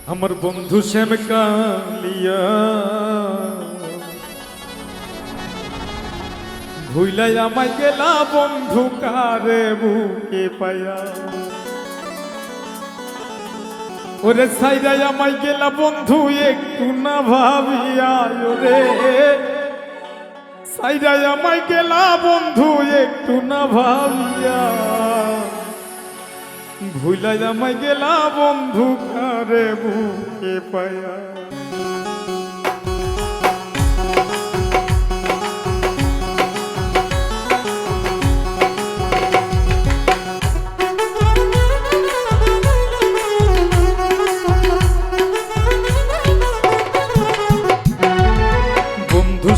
আমার বন্ধু শ্যাম কালিয়া ভুইলাই আমায় গেলা বন্ধু কারে বুকে পায়া ওরে সাইরাই আমায় গেলা বন্ধু একটু না ভাবিয়া ওরে সাইরাই আমায় গেলা বন্ধু একটু না ভাবিয়া ভুইলাই আমায় গেলা বন্ধু কারে বুকে পায়া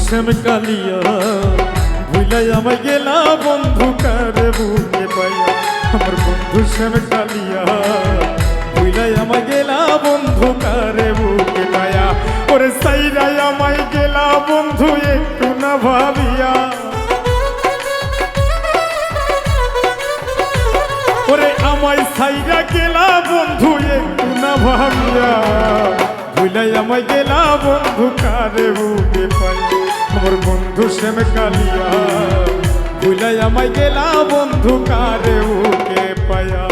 শ্যাম কালিয়া ভুইলাই আমায় গেলা বন্ধু কারে বুকে পায়া আমার বন্ধু শ্যাম কালিয়া ভুইলাই আমায় গেলা বন্ধু কারে বুকে পায়া ওরে সাইরাই আমায় গেলা বন্ধু একটু না ভাবিয়া ওরে আমায় সাইরা গেলা বন্ধু একটু না ভাবিয়া ভুইলাই আমায় গেলা বন্ধু কারে বুকে পায়া আমার বন্ধু শ্যাম কালিয়া ভুইলাই আমায় গেলা বন্ধু কারে বুকে পায়া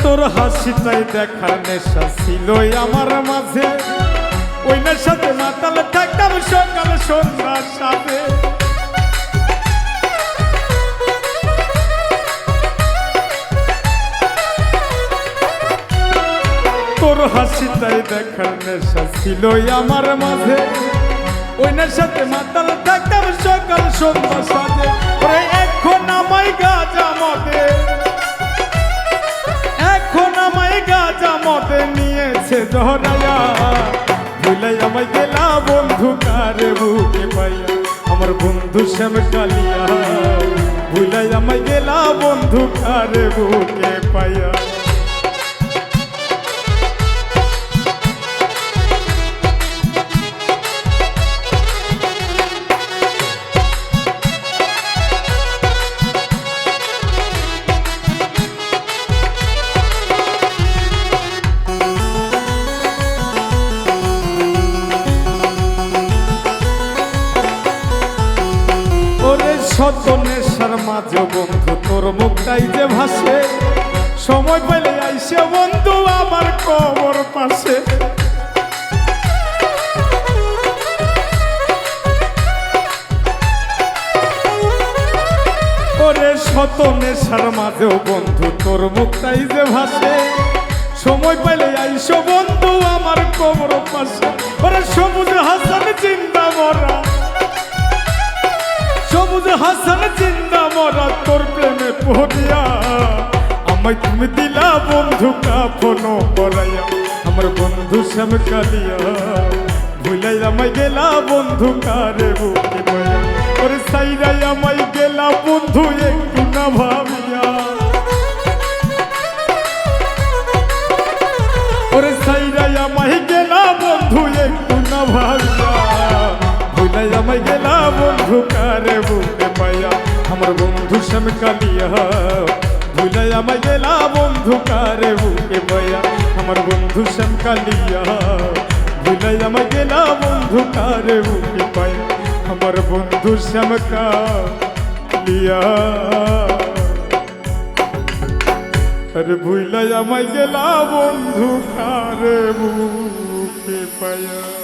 তোর হাসিটাই দেখার নেশা ছিল আমার মাঝে ওই নেশাতে মাতাল থাকতাম সকাল সন্ধ্যার সাথে তোর হাসিটাই দেখার নেশা ছিল আমার মাঝে ওই নেশাতে মাতাল থাকতাম সকাল সন্ধ্যার সাথে এখন আমায় গাঁজা মদে এখন আমায় গাঁজা মদে নিয়েছে ধরায়া ভুলাই আমায় গেলা বন্ধু কারে বুকে পাইয়া আমার বন্ধু শ্যাম কালিয়া ভুলাই আমায় গেলা বন্ধু কারে বুকে পাইয়া শত নেশার মাঝে বন্ধু তোর মুখটাই যে ভাসে সময় পেলে আইসে বন্ধু আমার কবর পাশে ওরে শত নেশার মাঝেও বন্ধু তোর মুখটাই যে ভাসে সময় পেলে আইসো বন্ধু আমার কবর পাশে ওরে সবুজ হাসান চিন্তা মরা সবুজ হাসান চিন্তা মরা তোর প্রেমে পড়িয়া আমায় তুমি দিলা বন্ধু কাফন পরাইয়া আমার বন্ধু শ্যাম কালিয়া ভুলাই আমায় গেলা বন্ধু কারে বুকে পাইয়া ওরে সাইরাই আমায় গেলা বন্ধু একটু না ভাবিয়া ওরে সাইরাই আমায় গেলা বন্ধু একটু না ভাবিয়া ভুলাই আমায় গেলা বন্ধু কারে বুকে পাইয়া আমার বন্ধু শ্যাম কালিয়া ভুলাই আমায় গেলা বন্ধু কারে বুকে পাইয়া আমার বন্ধু শ্যাম কালিয়া ভুলাই আমায় গেলা বন্ধু কারে বুকে পাইয়া আমার বন্ধু শ্যাম কালিয়া আরে ভুলাই আমায় গেলা বন্ধু কারে বুকে পাইয়া।